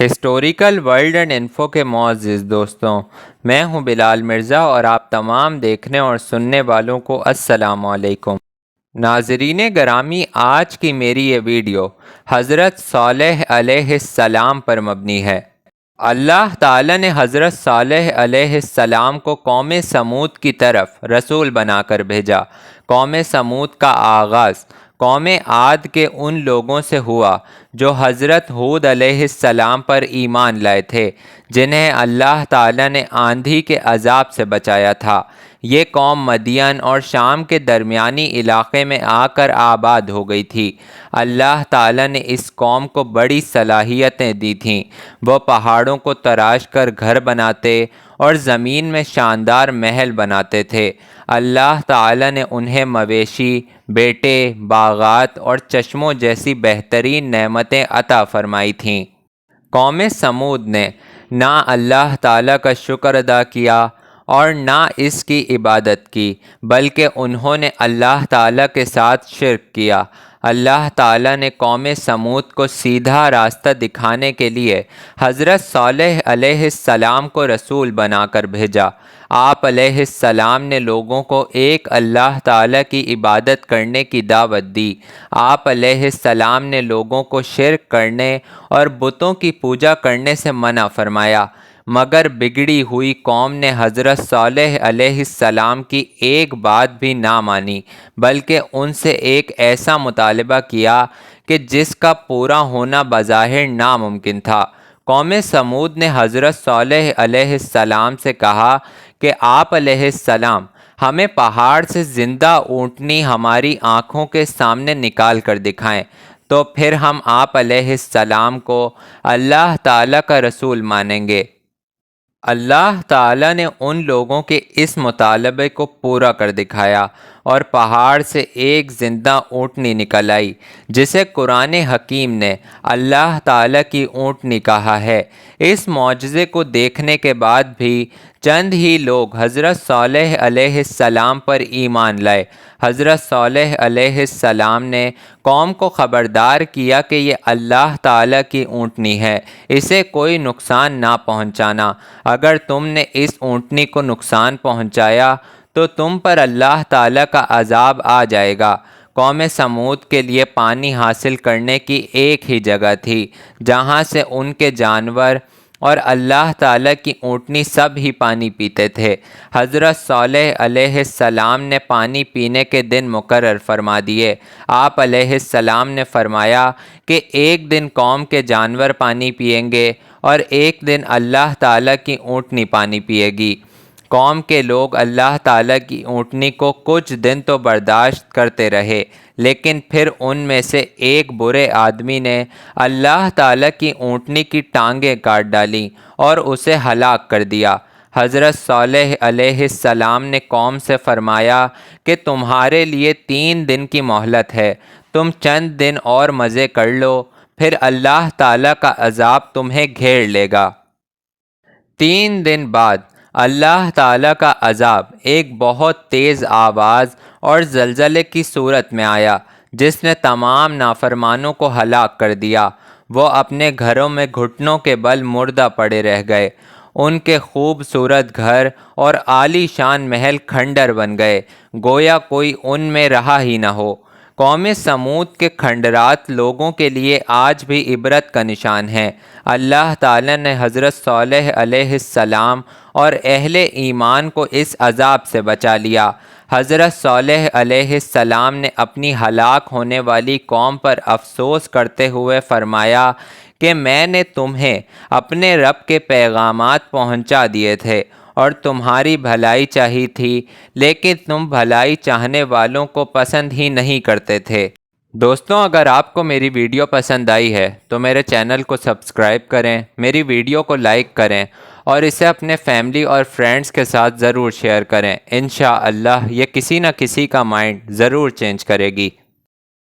Historical world and info کے معزز دوستوں، میں ہوں بلال مرزا اور آپ تمام دیکھنے اور سننے والوں کو السلام علیکم۔ ناظرین گرامی، آج کی میری یہ ویڈیو حضرت صالح علیہ السلام پر مبنی ہے۔ اللہ تعالیٰ نے حضرت صالح علیہ السلام کو قوم سمود کی طرف رسول بنا کر بھیجا۔ قوم سمود کا آغاز قوم عاد کے ان لوگوں سے ہوا جو حضرت ہود علیہ السلام پر ایمان لائے تھے، جنہیں اللہ تعالیٰ نے آندھی کے عذاب سے بچایا تھا۔ یہ قوم مدین اور شام کے درمیانی علاقے میں آ کر آباد ہو گئی تھی۔ اللہ تعالیٰ نے اس قوم کو بڑی صلاحیتیں دی تھیں۔ وہ پہاڑوں کو تراش کر گھر بناتے اور زمین میں شاندار محل بناتے تھے۔ اللہ تعالیٰ نے انہیں مویشی، بیٹے، باغات اور چشموں جیسی بہترین نعمتیں عطا فرمائی تھیں۔ قوم سمود نے نہ اللہ تعالیٰ کا شکر ادا کیا اور نہ اس کی عبادت کی، بلکہ انہوں نے اللہ تعالیٰ کے ساتھ شرک کیا۔ اللہ تعالیٰ نے قوم سمود کو سیدھا راستہ دکھانے کے لیے حضرت صالح علیہ السلام کو رسول بنا کر بھیجا۔ آپ علیہ السلام نے لوگوں کو ایک اللہ تعالیٰ کی عبادت کرنے کی دعوت دی۔ آپ علیہ السلام نے لوگوں کو شرک کرنے اور بتوں کی پوجا کرنے سے منع فرمایا، مگر بگڑی ہوئی قوم نے حضرت صالح علیہ السلام کی ایک بات بھی نہ مانی، بلکہ ان سے ایک ایسا مطالبہ کیا کہ جس کا پورا ہونا بظاہر ناممکن تھا۔ قوم سمود نے حضرت صالح علیہ السلام سے کہا کہ آپ علیہ السلام ہمیں پہاڑ سے زندہ اونٹنی ہماری آنکھوں کے سامنے نکال کر دکھائیں، تو پھر ہم آپ علیہ السلام کو اللہ تعالیٰ کا رسول مانیں گے۔ اللہ تعالیٰ نے ان لوگوں کے اس مطالبے کو پورا کر دکھایا اور پہاڑ سے ایک زندہ اونٹنی نکل آئی، جسے قرآن حکیم نے اللہ تعالیٰ کی اونٹنی کہا ہے۔ اس معجزے کو دیکھنے کے بعد بھی چند ہی لوگ حضرت صالح علیہ السلام پر ایمان لائے۔ حضرت صالح علیہ السلام نے قوم کو خبردار کیا کہ یہ اللہ تعالیٰ کی اونٹنی ہے، اسے کوئی نقصان نہ پہنچانا۔ اگر تم نے اس اونٹنی کو نقصان پہنچایا تو تم پر اللہ تعالیٰ کا عذاب آ جائے گا۔ قوم سمود کے لیے پانی حاصل کرنے کی ایک ہی جگہ تھی، جہاں سے ان کے جانور اور اللہ تعالیٰ کی اونٹنی سب ہی پانی پیتے تھے۔ حضرت صالح علیہ السلام نے پانی پینے کے دن مقرر فرما دیے۔ آپ علیہ السلام نے فرمایا کہ ایک دن قوم کے جانور پانی پئیں گے اور ایک دن اللہ تعالیٰ کی اونٹنی پانی پیے گی۔ قوم کے لوگ اللہ تعالیٰ کی اونٹنی کو کچھ دن تو برداشت کرتے رہے، لیکن پھر ان میں سے ایک برے آدمی نے اللہ تعالیٰ کی اونٹنی کی ٹانگیں کاٹ ڈالیں اور اسے ہلاک کر دیا۔ حضرت صالح علیہ السلام نے قوم سے فرمایا کہ تمہارے لیے 3 دن کی مہلت ہے، تم چند دن اور مزے کر لو، پھر اللہ تعالیٰ کا عذاب تمہیں گھیر لے گا۔ 3 دن بعد اللہ تعالیٰ کا عذاب ایک بہت تیز آواز اور زلزلے کی صورت میں آیا، جس نے تمام نافرمانوں کو ہلاک کر دیا۔ وہ اپنے گھروں میں گھٹنوں کے بل مردہ پڑے رہ گئے۔ ان کے خوبصورت گھر اور عالی شان محل کھنڈر بن گئے، گویا کوئی ان میں رہا ہی نہ ہو۔ قوم سمود کے کھنڈرات لوگوں کے لیے آج بھی عبرت کا نشان ہیں۔ اللہ تعالیٰ نے حضرت صالح علیہ السلام اور اہل ایمان کو اس عذاب سے بچا لیا۔ حضرت صالح علیہ السلام نے اپنی ہلاک ہونے والی قوم پر افسوس کرتے ہوئے فرمایا کہ میں نے تمہیں اپنے رب کے پیغامات پہنچا دیے تھے اور تمہاری بھلائی چاہی تھی، لیکن تم بھلائی چاہنے والوں کو پسند ہی نہیں کرتے تھے۔ دوستوں، اگر آپ کو میری ویڈیو پسند آئی ہے تو میرے چینل کو سبسکرائب کریں، میری ویڈیو کو لائک کریں اور اسے اپنے فیملی اور فرینڈز کے ساتھ ضرور شیئر کریں۔ انشاءاللہ یہ کسی نہ کسی کا مائنڈ ضرور چینج کرے گی۔